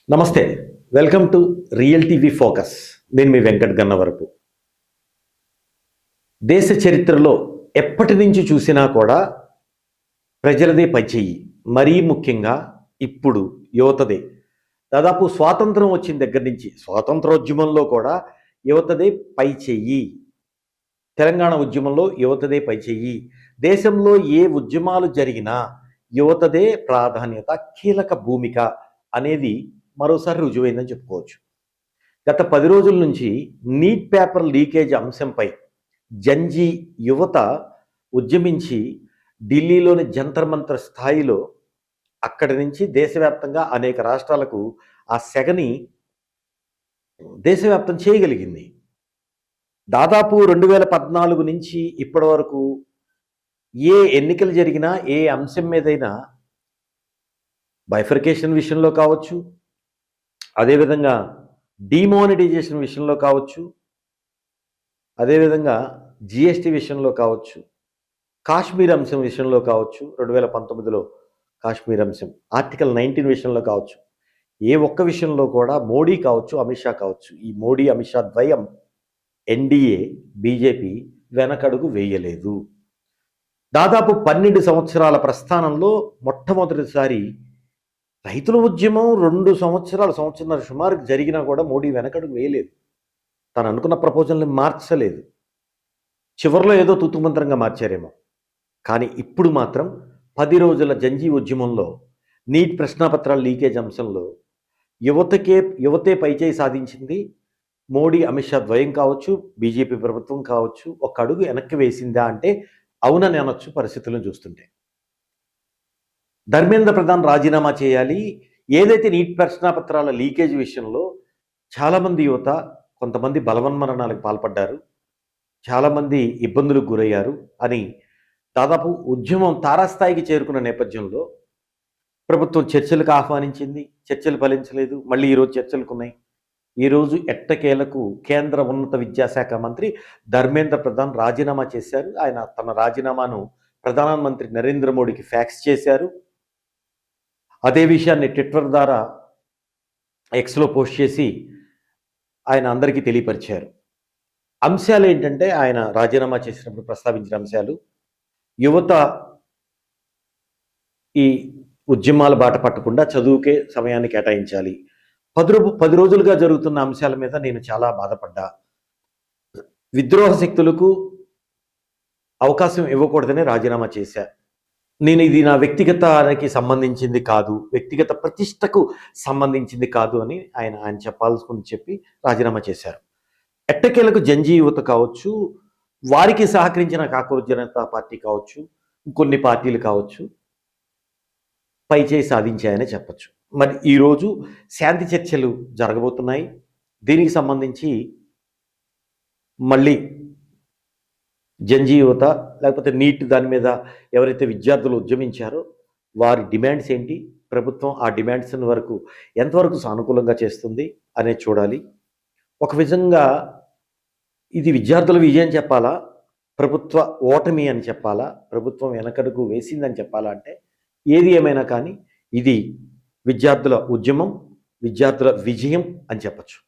నమస్తే. Welcome to real TV focus. నేను మీ వెంకట్ గన్నవరపు. దేశ చరిత్రలో ఎప్పటి నుంచి చూసినా కూడా ప్రజలదే పైచేయి. మరీ ముఖ్యంగా ఇప్పుడు యువతదే. దాదాపు స్వాతంత్రం వచ్చిన దగ్గర నుంచి స్వాతంత్రోద్యమంలో కూడా యువతదే పైచేయి. తెలంగాణ ఉద్యమంలో యువతదే పైచేయి. దేశంలో ఏ ఉద్యమాలు జరిగినా యువతదే ప్రాధాన్యత, కీలక భూమిక అనేది మరోసారి రుజువైందని చెప్పుకోవచ్చు. గత 10 రోజుల నుంచి నీట్ పేపర్ లీకేజ్ అంశంపై జంజీ యువత ఉద్యమించి ఢిల్లీలోని జంతర్ మంతర్ స్థాయిలో అక్కడి నుంచి దేశవ్యాప్తంగా అనేక రాష్ట్రాలకు ఆ సెగని దేశవ్యాప్తం చేయగలిగింది. దాదాపు 2014 నుంచి ఇప్పటి వరకు ఏ ఎన్నికలు జరిగినా, ఏ అంశం మీదైనా బైఫర్కేషన్ విషయంలో కావచ్చు, అదేవిధంగా డిమానిటైజేషన్ విషయంలో కావచ్చు, అదేవిధంగా జిఎస్టీ విషయంలో కావచ్చు, కాశ్మీర్ అంశం విషయంలో కావచ్చు, 2019లో కాశ్మీర్ అంశం, ఆర్టికల్ 19 విషయంలో కావచ్చు, ఏ ఒక్క విషయంలో కూడా మోడీ కావచ్చు, అమిత్ షా కావచ్చు, ఈ మోడీ అమిత్ షా ద్వయం ఎన్డీఏ బీజేపీ వెనకడుగు వేయలేదు. దాదాపు 12 సంవత్సరాల ప్రస్థానంలో మొట్టమొదటిసారి రైతుల ఉద్యమం 2 సంవత్సరాల సుమారు జరిగినా కూడా మోడీ వెనకడుగు వేయలేదు. తను అనుకున్న ప్రపోజల్ని మార్చలేదు. చివరిలో ఏదో తుతుమంత్రంగా మార్చారేమో. కానీ ఇప్పుడు మాత్రం 10 రోజుల జంజీ ఉద్యమంలో నీట్ ప్రశ్నాపత్రాల లీకేజ్ అంశంలో యువతే పైచేయి సాధించింది. మోడీ అమిత్ షా ద్వయం కావచ్చు, బీజేపీ ప్రభుత్వం కావచ్చు, ఒక అడుగు వెనక్కి వేసిందా అంటే అవునని అనొచ్చు పరిస్థితులను చూస్తుంటే. ధర్మేంద్ర ప్రధాన్ రాజీనామా చేయాలి. ఏదైతే నీట్ ప్రశ్నాపత్రాల లీకేజ్ విషయంలో చాలామంది యువత కొంతమంది బలవన్మరణాలకు పాల్పడ్డారు, చాలామంది ఇబ్బందులకు గురయ్యారు అని దాదాపు ఉద్యమం తారాస్థాయికి చేరుకున్న నేపథ్యంలో ప్రభుత్వం చర్చలకు ఆహ్వానించింది. చర్చలు ఫలించలేదు. మళ్ళీ ఈరోజు చర్చలుకున్నాయి. ఈరోజు ఎట్టకేలకు కేంద్ర ఉన్నత విద్యాశాఖ మంత్రి ధర్మేంద్ర ప్రధాన్ రాజీనామా చేశారు. ఆయన తన రాజీనామాను ప్రధానమంత్రి నరేంద్ర మోడీకి ఫ్యాక్స్ చేశారు. అదే విషయాన్ని ట్విట్టర్ ద్వారా ఎక్స్లో పోస్ట్ చేసి ఆయన అందరికీ తెలియపరిచారు. అంశాలు ఏంటంటే ఆయన రాజీనామా చేసినప్పుడు ప్రస్తావించిన అంశాలు, యువత ఈ ఉద్యమాల బాట పట్టకుండా చదువుకే సమయాన్ని కేటాయించాలి. 10 రోజులుగా జరుగుతున్న అంశాల మీద నేను చాలా బాధపడ్డా. విద్రోహ శక్తులకు అవకాశం ఇవ్వకూడదని రాజీనామా చేశా. ఇది నా వ్యక్తిగతానికి సంబంధించింది కాదు, వ్యక్తిగత ప్రతిష్టకు సంబంధించింది కాదు అని ఆయన చెప్పాల్సుకుని చెప్పి రాజీనామా చేశారు. ఎట్టకేలకు జంజీ యువత కావచ్చు, వారికి సహకరించిన కాక్రోచ్ జనతా పార్టీ కావచ్చు, కొన్ని పార్టీలు కావచ్చు, పైచేయి సాధించాయని చెప్పచ్చు. మరి ఈరోజు శాంతి చర్చలు జరగబోతున్నాయి. దీనికి సంబంధించి మళ్ళీ జంజీ యువత లేకపోతే నీట్ దాని మీద ఎవరైతే విద్యార్థులు ఉద్యమించారో వారి డిమాండ్స్ ఏంటి, ప్రభుత్వం ఆ డిమాండ్స్ వరకు ఎంతవరకు సానుకూలంగా చేస్తుంది అనేది చూడాలి. ఒక విధంగా ఇది విద్యార్థుల విజయం చెప్పాలా, ప్రభుత్వ ఓటమి అని చెప్పాలా, ప్రభుత్వం వెనకడుగు వేసిందని చెప్పాలా అంటే ఏది ఏమైనా కానీ ఇది విద్యార్థుల ఉద్యమం, విద్యార్థుల విజయం అని చెప్పచ్చు.